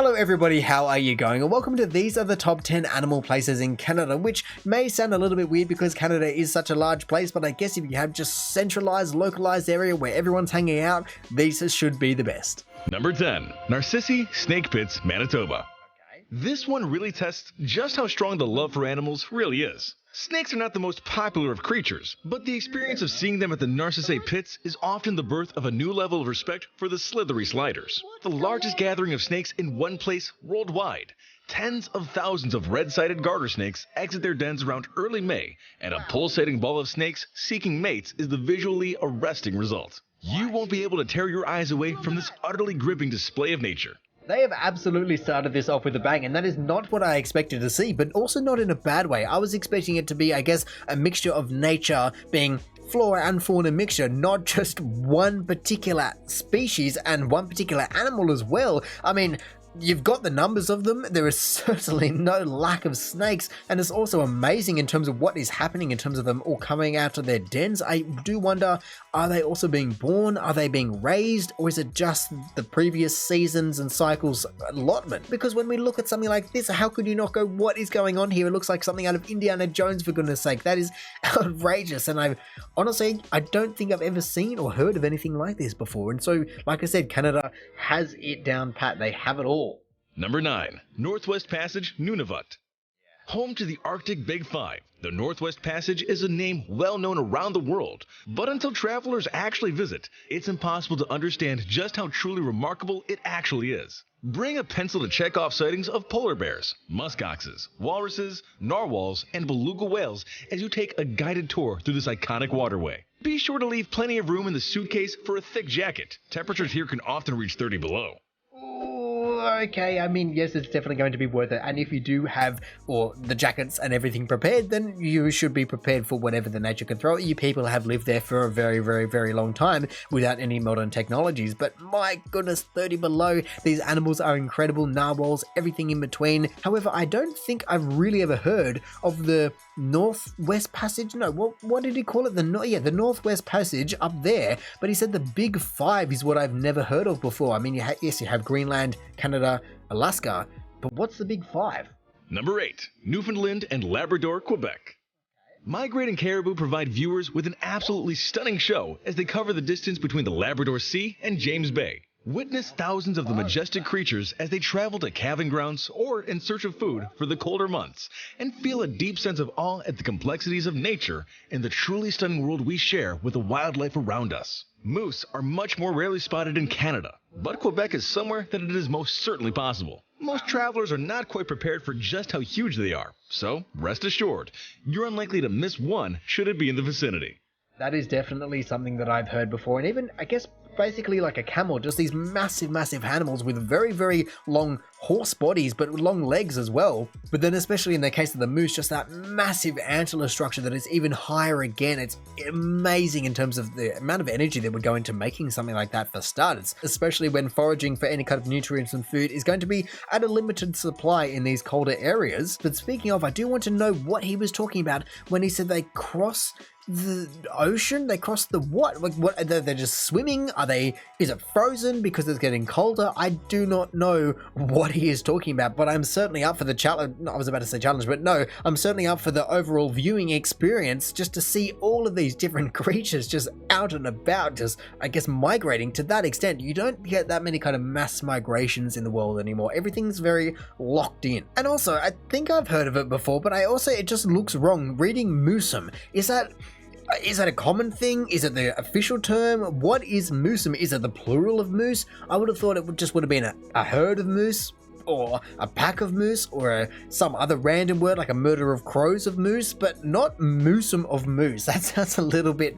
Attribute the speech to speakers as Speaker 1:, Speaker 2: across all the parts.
Speaker 1: Hello everybody, how are you going? And welcome to These Are the Top 10 Animal Places in Canada, which may sound a little bit weird because Canada is such a large place, but I guess if you have just centralized, localized area where everyone's hanging out, these should be the best.
Speaker 2: Number 10. Narcissi Snake Pits, Manitoba. This one really tests just how strong the love for animals really is. Snakes are not the most popular of creatures, but the experience of seeing them at the Narcissi pits is often the birth of a new level of respect for the slithery sliders. The largest gathering of snakes in one place worldwide. Tens of thousands of red-sided garter snakes exit their dens around early May, and a pulsating ball of snakes seeking mates is the visually arresting result. You won't be able to tear your eyes away from this utterly gripping display of nature.
Speaker 1: They have absolutely started this off with a bang, and that is not what I expected to see, but also not in a bad way. I was expecting it to be, I guess, a mixture of nature being flora and fauna mixture, not just one particular species and one particular animal as well. I mean, you've got the numbers of them. There is certainly no lack of snakes, and it's also amazing in terms of what is happening in terms of them all coming out of their dens. I do wonder, are they also being born? Are they being raised? Or is it just the previous seasons and cycles allotment? Because when we look at something like this, how could you not go, what is going on here? It looks like something out of Indiana Jones, for goodness sake. That is outrageous. And I don't think I've ever seen or heard of anything like this before. And so, like I said, Canada has it down pat. They have it all.
Speaker 2: Number 9. Northwest Passage, Nunavut. Home to the Arctic Big Five, the Northwest Passage is a name well known around the world, but until travelers actually visit, it's impossible to understand just how truly remarkable it actually is. Bring a pencil to check off sightings of polar bears, muskoxes, walruses, narwhals, and beluga whales as you take a guided tour through this iconic waterway. Be sure to leave plenty of room in the suitcase for a thick jacket. Temperatures here can often reach 30 below.
Speaker 1: Okay, I mean, yes, it's definitely going to be worth it. And if you do have the jackets and everything prepared, then you should be prepared for whatever the nature can throw at you. People have lived there for a very, very, very long time without any modern technologies. But my goodness, 30 below, these animals are incredible. Narwhals, everything in between. However, I don't think I've really ever heard of the Northwest Passage. No, what did he call it? The Northwest Passage up there. But he said the Big Five is what I've never heard of before. I mean, yes, you have Greenland, Canada, Alaska, but what's the Big Five?
Speaker 2: Number 8. Newfoundland and Labrador, Quebec. Migrating caribou provide viewers with an absolutely stunning show as they cover the distance between the Labrador Sea and James Bay. Witness thousands of the majestic creatures as they travel to calving grounds or in search of food for the colder months, and feel a deep sense of awe at the complexities of nature and the truly stunning world we share with the wildlife around us. Moose are much more rarely spotted in Canada, but Quebec is somewhere that it is most certainly possible. Most travelers are not quite prepared for just how huge they are, so rest assured, you're unlikely to miss one should it be in the vicinity.
Speaker 1: That is definitely something that I've heard before, and even, I guess, basically like a camel, just these massive, massive animals with very, very long horse bodies, but long legs as well. But then especially in the case of the moose, just that massive antler structure that is even higher again. It's amazing in terms of the amount of energy that would go into making something like that for starters, especially when foraging for any kind of nutrients and food is going to be at a limited supply in these colder areas. But speaking of, I do want to know what he was talking about when he said they cross the ocean. They cross the what? Like what? They're just swimming? Is it frozen because it's getting colder? I do not know what he is talking about, but I'm certainly up for the challenge. I was about to say challenge, but no, I'm certainly up for the overall viewing experience just to see all of these different creatures just out and about, just, I guess, migrating to that extent. You don't get that many kind of mass migrations in the world anymore. Everything's very locked in. And also, I think I've heard of it before, but it just looks wrong. Reading Moosum, is that a common thing? Is it the official term? What is moosum? Is it the plural of moose? I would have thought it would have been a herd of moose, or a pack of moose, or some other random word like a murder of crows of moose, but not moosum of moose. That sounds a little bit,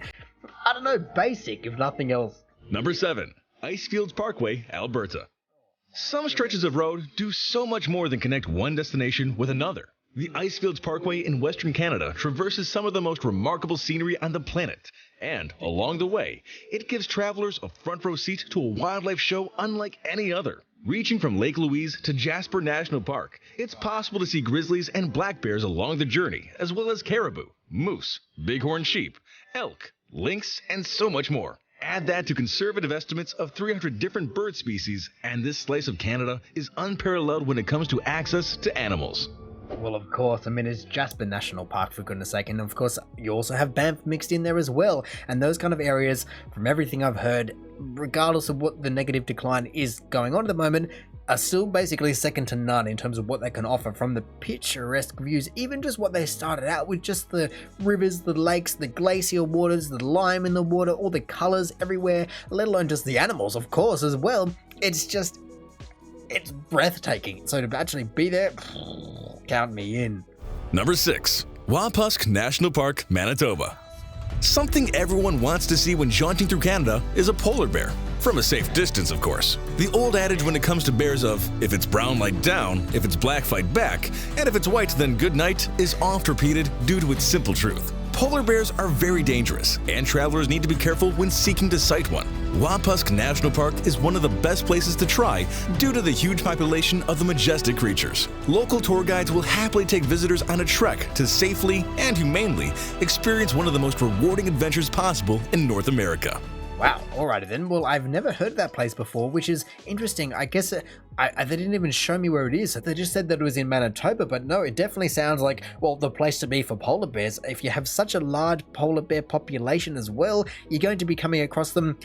Speaker 1: I don't know, basic if nothing else.
Speaker 2: Number 7. Icefields Parkway, Alberta. Some stretches of road do so much more than connect one destination with another. The Icefields Parkway in Western Canada traverses some of the most remarkable scenery on the planet, and along the way, it gives travelers a front row seat to a wildlife show unlike any other. Reaching from Lake Louise to Jasper National Park, it's possible to see grizzlies and black bears along the journey, as well as caribou, moose, bighorn sheep, elk, lynx, and so much more. Add that to conservative estimates of 300 different bird species, and this slice of Canada is unparalleled when it comes to access to animals.
Speaker 1: Well, of course, I mean, it's Jasper National Park, for goodness sake, and of course, you also have Banff mixed in there as well, and those kind of areas, from everything I've heard, regardless of what the negative decline is going on at the moment, are still basically second to none in terms of what they can offer, from the picturesque views, even just what they started out with, just the rivers, the lakes, the glacial waters, the lime in the water, all the colours everywhere, let alone just the animals, of course, as well. It's breathtaking. So to actually be there, count me in.
Speaker 2: Number 6. Wapask National Park, Manitoba. Something everyone wants to see when jaunting through Canada is a polar bear. From a safe distance, of course. The old adage when it comes to bears of, if it's brown, light down, if it's black, fight back, and if it's white, then good night, is oft repeated due to its simple truth. Polar bears are very dangerous, and travelers need to be careful when seeking to sight one. Wapask National Park is one of the best places to try due to the huge population of the majestic creatures. Local tour guides will happily take visitors on a trek to safely and humanely experience one of the most rewarding adventures possible in North America.
Speaker 1: Wow, alrighty then. Well, I've never heard of that place before, which is interesting. I guess they didn't even show me where it is. They just said that it was in Manitoba, but no, it definitely sounds like, well, the place to be for polar bears. If you have such a large polar bear population as well, you're going to be coming across them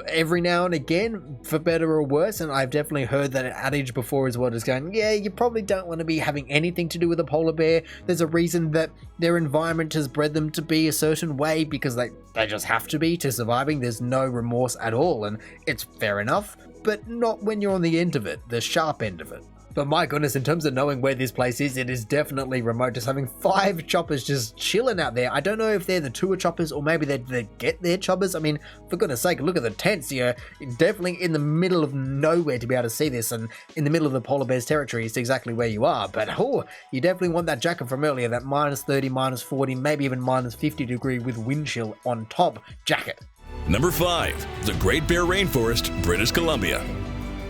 Speaker 1: every now and again, for better or worse, and I've definitely heard that adage before as well, is going, yeah, you probably don't want to be having anything to do with a polar bear. There's a reason that their environment has bred them to be a certain way, because they just have to be to surviving. There's no remorse at all, and it's fair enough, but not when you're on the end of it, the sharp end of it. But my goodness, in terms of knowing where this place is, it is definitely remote. Just having 5 choppers just chilling out there. I don't know if they're the tour choppers or maybe they get their choppers. I mean, for goodness sake, look at the tents. You're definitely in the middle of nowhere to be able to see this, and in the middle of the polar bear's territory is exactly where you are. But you definitely want that jacket from earlier, that minus 30, minus 40, maybe even minus 50 degree with wind chill on top jacket.
Speaker 2: Number 5. The Great Bear Rainforest, British Columbia.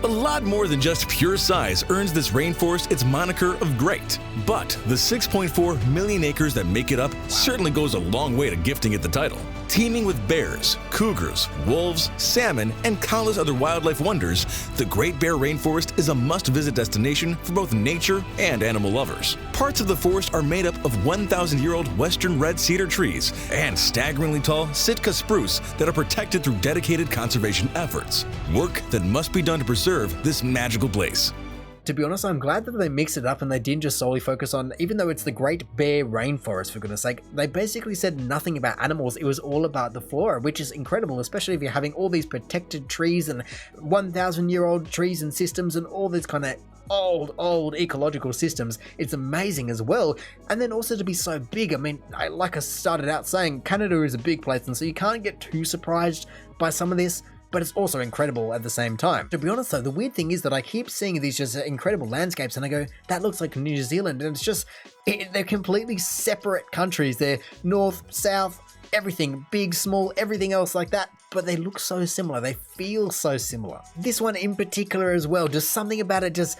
Speaker 2: A lot more than just pure size earns this rainforest its moniker of great, but the 6.4 million acres that make it up certainly goes a long way to gifting it the title. Teeming with bears, cougars, wolves, salmon, and countless other wildlife wonders, the Great Bear Rainforest is a must-visit destination for both nature and animal lovers. Parts of the forest are made up of 1,000-year-old western red cedar trees and staggeringly tall Sitka spruce that are protected through dedicated conservation efforts. Work that must be done to preserve this magical place.
Speaker 1: To be honest, I'm glad that they mixed it up and they didn't just solely focus on, even though it's the Great Bear Rainforest, for goodness sake, they basically said nothing about animals. It was all about the flora, which is incredible, especially if you're having all these protected trees and 1,000-year-old trees and systems and all this kind of old ecological systems. It's amazing as well. And then also to be so big, I mean, like I started out saying, Canada is a big place, and so you can't get too surprised by some of this, but it's also incredible at the same time. To be honest though, the weird thing is that I keep seeing these just incredible landscapes and I go, that looks like New Zealand, and it's just, they're completely separate countries. They're north, south, everything, big, small, everything else like that, but they look so similar. They feel so similar. This one in particular as well, just something about it just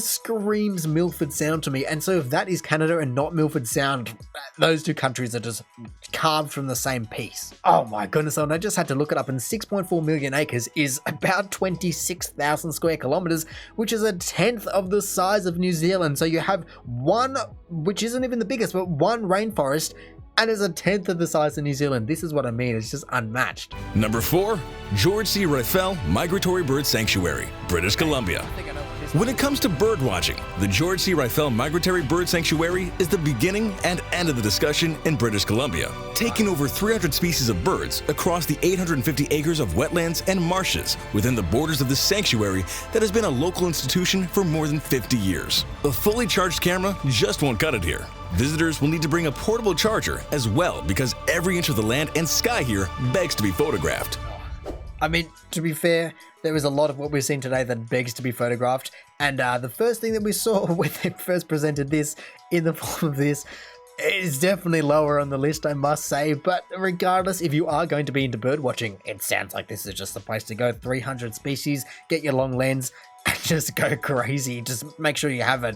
Speaker 1: screams Milford Sound to me. And so if that is Canada and not Milford Sound, those two countries are just carved from the same piece. Oh my goodness, and I just had to look it up, and 6.4 million acres is about 26,000 square kilometers, which is a tenth of the size of New Zealand. So you have one, which isn't even the biggest, but one rainforest, and is a tenth of the size of New Zealand. This is what I mean, it's just unmatched.
Speaker 2: Number 4. George C. Raphael Migratory Bird Sanctuary, British Columbia. When it comes to bird watching, the George C. Raphael Migratory Bird Sanctuary is the beginning and end of the discussion in British Columbia, taking over 300 species of birds across the 850 acres of wetlands and marshes within the borders of the sanctuary that has been a local institution for more than 50 years. A fully charged camera just won't cut it here. Visitors will need to bring a portable charger as well, because every inch of the land and sky here begs to be photographed.
Speaker 1: I mean, to be fair, there is a lot of what we've seen today that begs to be photographed, and the first thing that we saw when they first presented this in the form of this is definitely lower on the list, I must say. But regardless, if you are going to be into bird watching, it sounds like this is just the place to go. 300 species, get your long lens, and just go crazy. Just make sure you have a,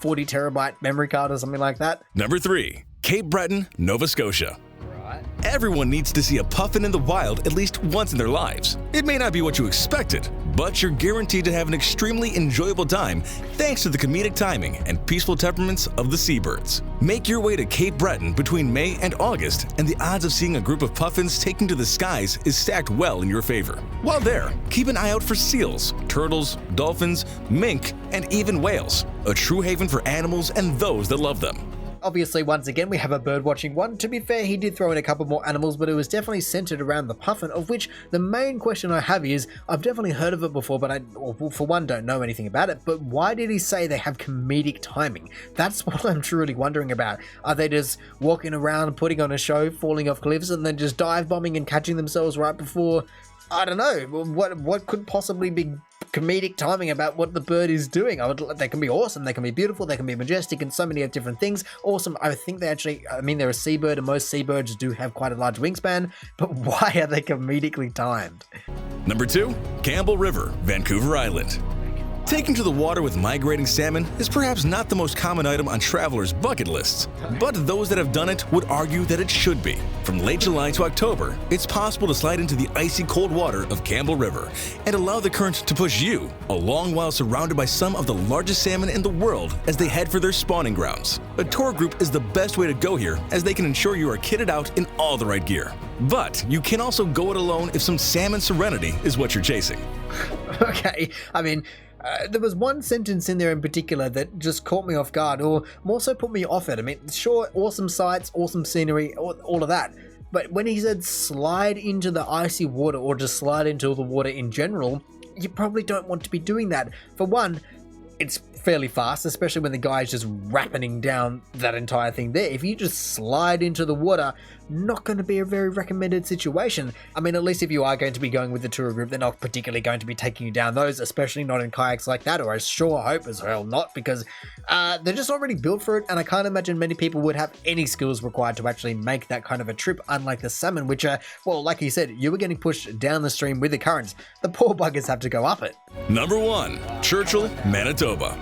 Speaker 1: 40 terabyte memory card or something like that.
Speaker 2: Number 3. Cape Breton, Nova Scotia. Everyone needs to see a puffin in the wild at least once in their lives. It may not be what you expected, but you're guaranteed to have an extremely enjoyable time thanks to the comedic timing and peaceful temperaments of the seabirds. Make your way to Cape Breton between May and August, and the odds of seeing a group of puffins taking to the skies is stacked well in your favor. While there, keep an eye out for seals, turtles, dolphins, mink, and even whales, a true haven for animals and those that love them.
Speaker 1: Obviously, once again, we have a bird-watching one. To be fair, he did throw in a couple more animals, but it was definitely centered around the puffin, of which the main question I have is, I've definitely heard of it before, but for one, don't know anything about it, but why did he say they have comedic timing? That's what I'm truly wondering about. Are they just walking around, putting on a show, falling off cliffs, and then just dive-bombing and catching themselves right before... I don't know, what could possibly be comedic timing about what the bird is doing? They can be awesome, they can be beautiful, they can be majestic, and so many different things. Awesome, I think they're a seabird, and most seabirds do have quite a large wingspan, but why are they comedically timed?
Speaker 2: Number 2, Campbell River, Vancouver Island. Taking to the water with migrating salmon is perhaps not the most common item on travelers' bucket lists, but those that have done it would argue that it should be. From late July to October, it's possible to slide into the icy cold water of Campbell River and allow the current to push you along while surrounded by some of the largest salmon in the world as they head for their spawning grounds. A tour group is the best way to go here, as they can ensure you are kitted out in all the right gear. But you can also go it alone if some salmon serenity is what you're chasing.
Speaker 1: Okay, there was one sentence in there in particular that just caught me off guard, or more so put me off it. Sure, awesome sights, awesome scenery, all of that. But when he said slide into the icy water, or just slide into the water in general, you probably don't want to be doing that. For one, it's fairly fast, especially when the guy is just rapiding down that entire thing there. If you just slide into the water, not going to be a very recommended situation. At least if you are going to be going with the tour group, they're not particularly going to be taking you down those, especially not in kayaks like that, or I sure hope as hell not, because they're just already built for it, and I can't imagine many people would have any skills required to actually make that kind of a trip, unlike the salmon, which are, well, like you said, you were getting pushed down the stream with the currents. The poor buggers have to go up it.
Speaker 2: Number 1, Churchill, Manitoba.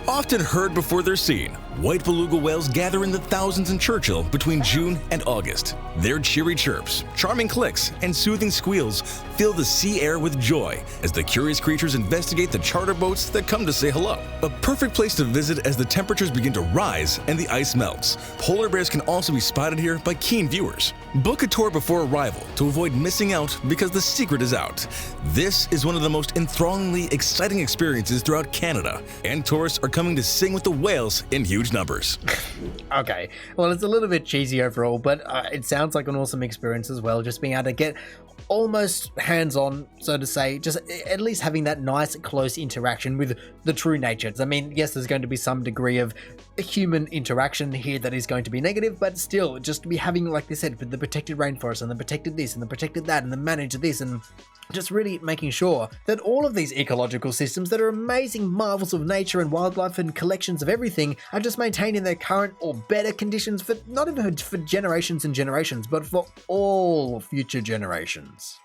Speaker 2: Often heard before they're seen, white beluga whales gather in the thousands in Churchill between June and August. Their cheery chirps, charming clicks, and soothing squeals fill the sea air with joy as the curious creatures investigate the charter boats that come to say hello. A perfect place to visit as the temperatures begin to rise and the ice melts. Polar bears can also be spotted here by keen viewers. Book a tour before arrival to avoid missing out, because the secret is out. This is one of the most enthrallingly exciting experiences throughout Canada, and tourists are coming to sing with the whales in huge numbers.
Speaker 1: Okay, well, it's a little bit cheesy overall, but it sounds like an awesome experience as well, just being able to get almost hands-on, so to say, just at least having that nice close interaction with the true nature. Yes, there's going to be some degree of human interaction here that is going to be negative, but still, just to be having, like they said, the protected rainforest and the protected this and the protected that and the managed this, and just really making sure that all of these ecological systems that are amazing marvels of nature and wildlife and collections of everything are just maintained in their current or better conditions for not even for generations and generations, but for all future generations.